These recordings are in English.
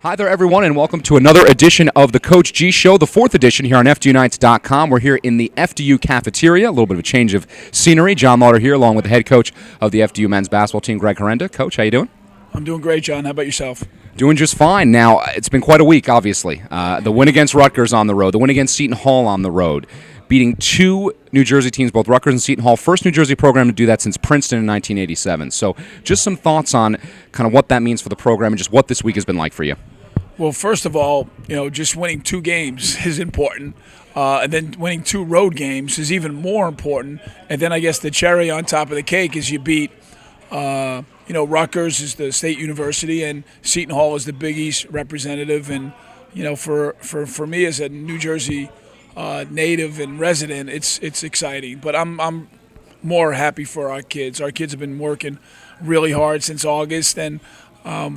Hi there, everyone, and welcome to another edition of the Coach G Show, the fourth edition here on FDUnites.com. We're here in the FDU cafeteria, a little bit of a change of scenery. Jon Lauder here, along with the head coach of the FDU men's basketball team, Coach Herenda. Coach, how you doing? I'm doing great, John. How about yourself? Doing just fine. Now, it's been quite a week, obviously. The win against Rutgers on the road, the win against Seton Hall on the road, beating two New Jersey teams, both Rutgers and Seton Hall. First New Jersey program to do that since Princeton in 1987. So just some thoughts on kind of what that means for the program and just what this week has been like for you. Well, first of all, just winning two games is important. And then winning two road games is even more important. And then I guess the cherry on top of the cake is you beat, Rutgers is the state university and Seton Hall is the Big East representative. And, for me as a New Jersey native and resident, it's exciting. But I'm more happy for our kids. Our kids have been working really hard since August, and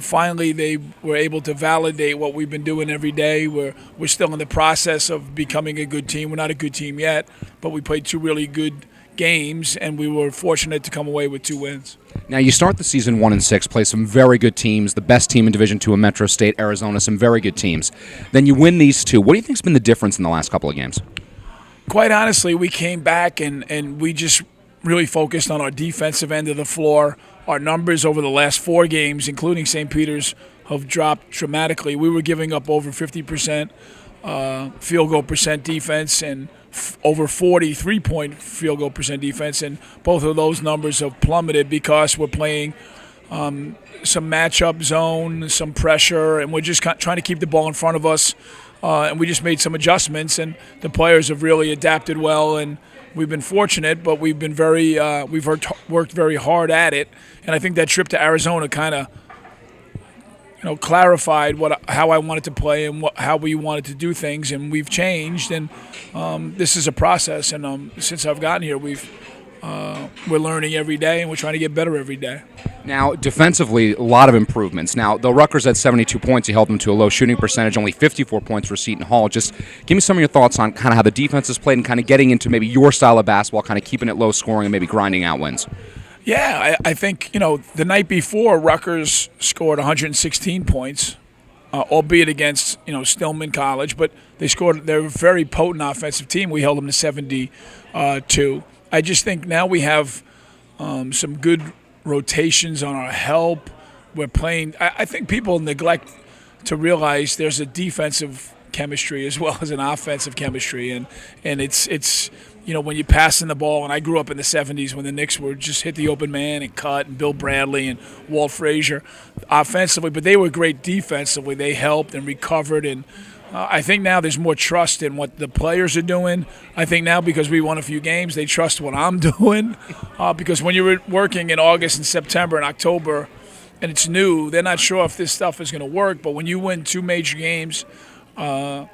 finally, they were able to validate what we've been doing every day. We're still in the process of becoming a good team. We're not a good team yet, but we played two really good games, and we were fortunate to come away with two wins. Now, you start the season 1-6, play some very good teams, the best team in Division II in Metro State, Arizona, some very good teams. Then you win these two. What do you think has been the difference in the last couple of games? Quite honestly, we came back and we just really focused on our defensive end of the floor. Our numbers over the last four games, including St. Peter's, have dropped dramatically. We were giving up over 50% field goal percent defense and over 43-point field goal percent defense, and both of those numbers have plummeted because we're playing some matchup zone, some pressure, and we're just trying to keep the ball in front of us. And we just made some adjustments, and the players have really adapted well. And we've been fortunate, but we've been we've worked very hard at it. And I think that trip to Arizona kind of, clarified how I wanted to play and how we wanted to do things. And we've changed, and this is a process. And since I've gotten here, we're learning every day, and we're trying to get better every day. Now, defensively, a lot of improvements. Now, though Rutgers had 72 points, he held them to a low shooting percentage, only 54 points for Seton Hall. Just give me some of your thoughts on kind of how the defense is played and kind of getting into maybe your style of basketball, kind of keeping it low scoring and maybe grinding out wins. Yeah, I think, the night before, Rutgers scored 116 points, albeit against, Stillman College, but they're a very potent offensive team. We held them to 72. I just think now we have some good rotations on our help. We're playing. I think people neglect to realize there's a defensive chemistry as well as an offensive chemistry, and it's when you're passing the ball. And I grew up in the 70s when the Knicks were just hit the open man and cut, and Bill Bradley and Walt Frazier offensively, but they were great defensively. They helped and recovered, and I think now there's more trust in what the players are doing. I think now because we won a few games, they trust what I'm doing. Because when you're working in August and September and October and it's new, they're not sure if this stuff is going to work. But when you win two major games in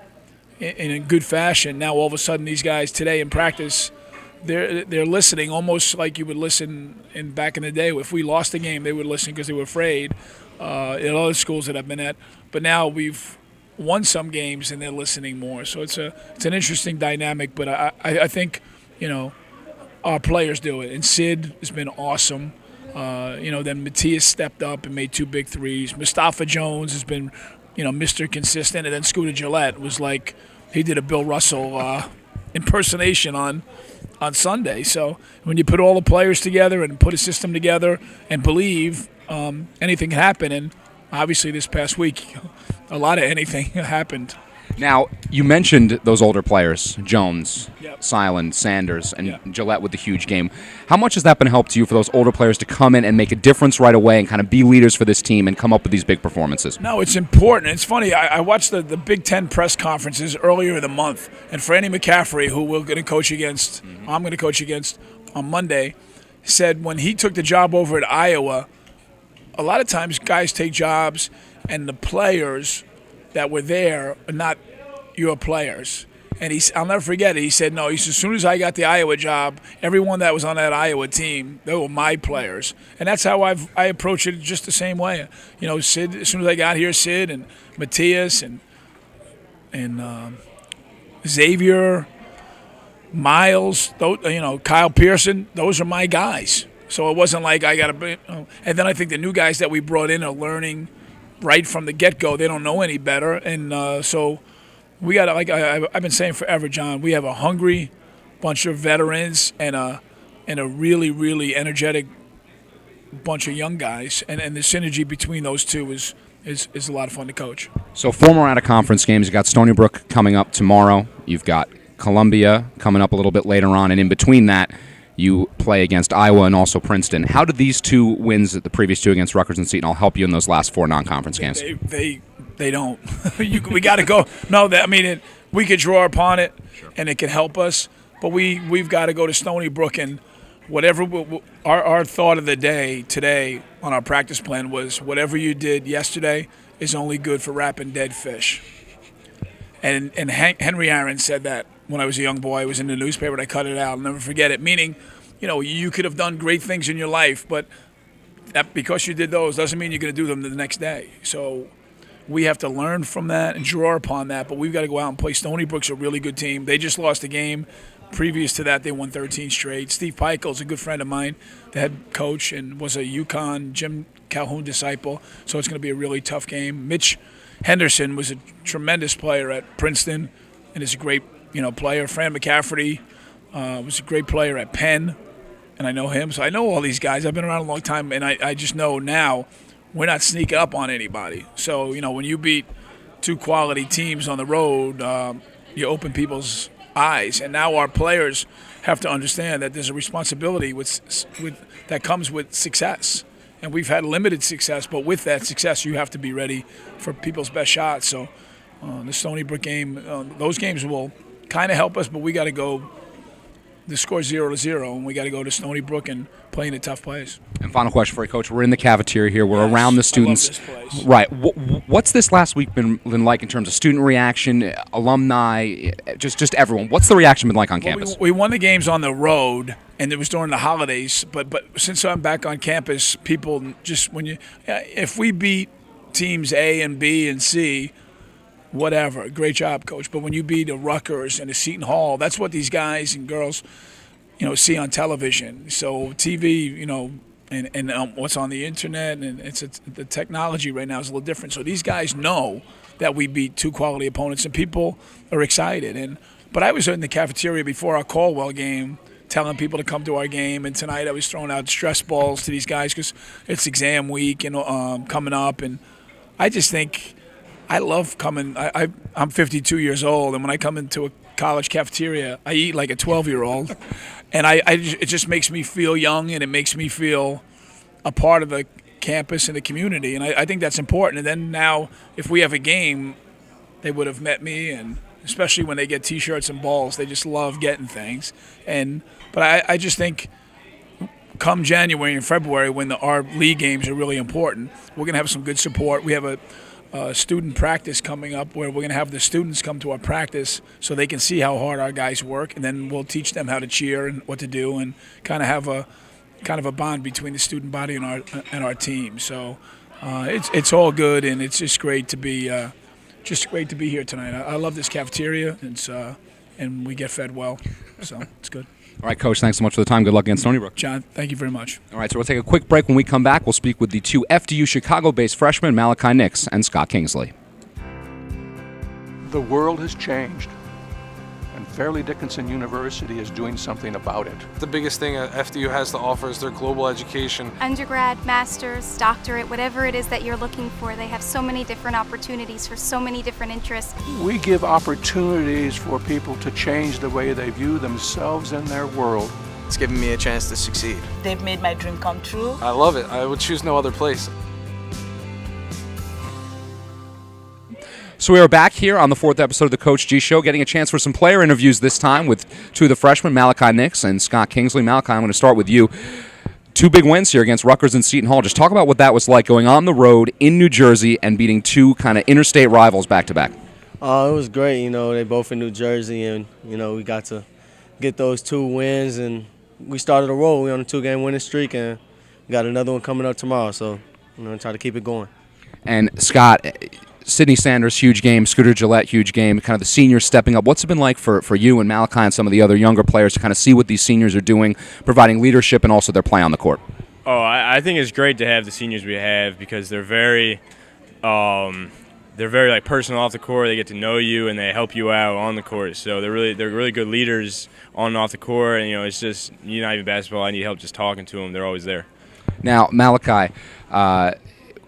a good fashion, now all of a sudden these guys today in practice, they're listening almost like you would listen back in the day. If we lost a game, they would listen because they were afraid in other schools that I've been at. But now we've won some games and they're listening more, so it's an interesting dynamic. But I think our players do it, and Sid has been awesome. Then Matthias stepped up and made two big threes. Mustafa Jones has been Mr. Consistent, and then Scooter Gillette was like he did a Bill Russell impersonation on Sunday. So when you put all the players together and put a system together and believe, anything can happen. And obviously this past week a lot of anything happened. Now, you mentioned those older players, Jones, Yep. Silent, Sanders, and Gillette with the huge game. How much has that been a help to you for those older players to come in and make a difference right away and kind of be leaders for this team and come up with these big performances? No, it's important. It's funny. I watched the Big Ten press conferences earlier in the month, and Franny McCaffrey, who we're going to coach against, I'm going to coach against on Monday, said when he took the job over at Iowa, a lot of times guys take jobs and the players that were there are not your players. And I'll never forget it. He said, no, as soon as I got the Iowa job, everyone that was on that Iowa team, they were my players. And that's how I approach it just the same way. Sid, as soon as I got here, Sid and Matthias and Xavier, Miles, Kyle Pearson, those are my guys. So it wasn't like I got to – and then I think the new guys that we brought in are learning right from the get-go. They don't know any better, and so we got, like I've been saying forever, John, we have a hungry bunch of veterans and a really, really energetic bunch of young guys, and the synergy between those two is a lot of fun to coach. So 4 more out-of-conference games. You've got Stony Brook coming up tomorrow. You've got Columbia coming up a little bit later on, and in between that, you play against Iowa and also Princeton. How did these 2 wins, the previous 2 against Rutgers and Seton Hall, help you in those last 4 non-conference games? They don't. We got to go. No, we could draw upon it, and it could help us, but we've got to go to Stony Brook, and whatever our thought of the day today on our practice plan was, whatever you did yesterday is only good for wrapping dead fish. And Henry Aaron said that when I was a young boy. It was in the newspaper, and I cut it out. I'll never forget it. Meaning, you could have done great things in your life, but that because you did those doesn't mean you're going to do them the next day. So we have to learn from that and draw upon that, but we've got to go out and play. Stony Brook's a really good team. They just lost a game. Previous to that, they won 13 straight. Steve Peichel's a good friend of mine, the head coach, and was a UConn Jim Calhoun disciple, so it's going to be a really tough game. Mitch Henderson was a tremendous player at Princeton and is a great player. Fran McCafferty was a great player at Penn, and I know him. So I know all these guys. I've been around a long time, and I just know now we're not sneaking up on anybody. So, when you beat 2 quality teams on the road, you open people's eyes. And now our players have to understand that there's a responsibility that comes with success. And we've had limited success, but with that success, you have to be ready for people's best shots. So the Stony Brook game, those games will kind of help us, but we got to go. The score's 0-0, and we got to go to Stony Brook and play in a tough place. And final question for you, Coach. We're in the cafeteria here. We're around the students. I love this place. Right. What's this last week been like in terms of student reaction, alumni, just everyone? What's the reaction been like on campus? We won the games on the road, and it was during the holidays. But since I'm back on campus, people just if we beat teams A and B and C, whatever, great job, Coach. But when you beat a Rutgers and a Seton Hall, that's what these guys and girls, see on television. So TV, and what's on the internet, and the technology right now is a little different. So these guys know that we beat 2 quality opponents, and people are excited. But I was in the cafeteria before our Caldwell game, telling people to come to our game. And tonight I was throwing out stress balls to these guys because it's exam week and coming up, and I just think. I love coming. I'm 52 years old, and when I come into a college cafeteria, I eat like a 12-year-old, and it just makes me feel young, and it makes me feel a part of the campus and the community, and I think that's important. And then now, if we have a game, they would have met me, and especially when they get T-shirts and balls, they just love getting things. But I just think come January and February, when our league games are really important, we're going to have some good support. We have a student practice coming up where we're going to have the students come to our practice so they can see how hard our guys work, and then we'll teach them how to cheer and what to do, and kind of have a bond between the student body and our team. So it's all good, and it's just great to be here tonight. I love this cafeteria, and we get fed well, so it's good. All right, Coach, thanks so much for the time. Good luck against Stony Brook. John, thank you very much. All right, so we'll take a quick break. When we come back, we'll speak with the 2 FDU Chicago-based freshmen, Malachi Nix and Scott Kingsley. The world has changed, and Fairleigh Dickinson University is doing something about it. The biggest thing FDU has to offer is their global education. Undergrad, master's, doctorate, whatever it is that you're looking for, they have so many different opportunities for so many different interests. We give opportunities for people to change the way they view themselves and their world. It's given me a chance to succeed. They've made my dream come true. I love it. I would choose no other place. So we are back here on the 4th episode of the Coach G Show, getting a chance for some player interviews this time with 2 of the freshmen, Malachi Nix and Scott Kingsley. Malachi, I'm going to start with you. 2 big wins here against Rutgers and Seton Hall. Just talk about what that was like going on the road in New Jersey and beating 2 kind of interstate rivals back-to-back. It was great. They both in New Jersey, and, we got to get those 2 wins, and we started a roll. We're on a 2-game winning streak, and we got another one coming up tomorrow, so try to keep it going. And Scott, Sydney Sanders, huge game. Scooter Gillette, huge game. Kind of the seniors stepping up. What's it been like for you and Malachi and some of the other younger players to kind of see what these seniors are doing, providing leadership and also their play on the court? I think it's great to have the seniors we have because they're very they're very like personal off the court. They get to know you and they help you out on the court. So they're really good leaders on and off the court. And it's just not even basketball. I need help just talking to them. They're always there. Now, Malachi,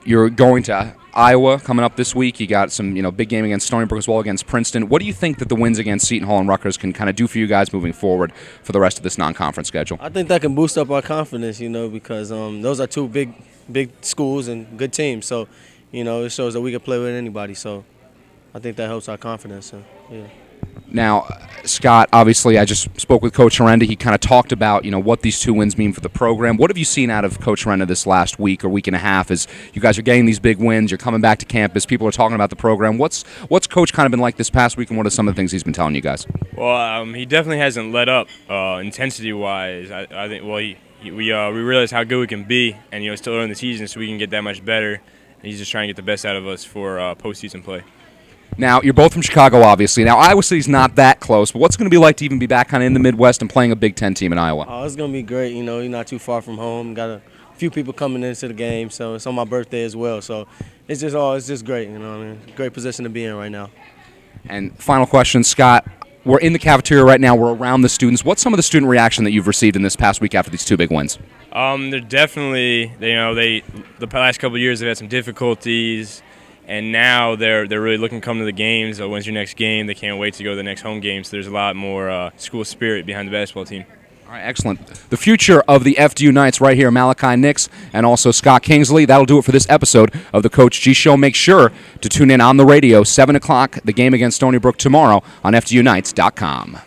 you're going to Iowa coming up this week. You got some big game against Stony Brook as well against Princeton. What do you think that the wins against Seton Hall and Rutgers can kind of do for you guys moving forward for the rest of this non-conference schedule? I think that can boost up our confidence, because those are two big schools and good teams. So, it shows that we can play with anybody. So I think that helps our confidence. So, yeah. Now, Scott, obviously I just spoke with Coach Herenda. He kind of talked about, what these 2 wins mean for the program. What have you seen out of Coach Herenda this last week or week and a half as you guys are getting these big wins, you're coming back to campus, people are talking about the program. What's Coach kind of been like this past week, and what are some of the things he's been telling you guys? Well, he definitely hasn't let up intensity-wise. I think, we realize how good we can be, and, it's still early in the season, so we can get that much better. And he's just trying to get the best out of us for postseason play. Now, you're both from Chicago, obviously. Now, Iowa City's not that close, but what's it going to be like to even be back kind of in the Midwest and playing a Big Ten team in Iowa? Oh, it's going to be great. You're not too far from home. Got a few people coming into the game, so it's on my birthday as well. So it's just great. Great position to be in right now. And final question, Scott. We're in the cafeteria right now. We're around the students. What's some of the student reaction that you've received in this past week after these 2 big wins? They're definitely, the past couple of years they've had some difficulties. And now they're really looking to come to the games. So when's your next game? They can't wait to go to the next home game. So there's a lot more school spirit behind the basketball team. All right, excellent. The future of the FDU Knights right here, Malachi Nix and also Scott Kingsley. That'll do it for this episode of the Coach G Show. Make sure to tune in on the radio, 7 o'clock, the game against Stony Brook tomorrow on FDUKnights.com.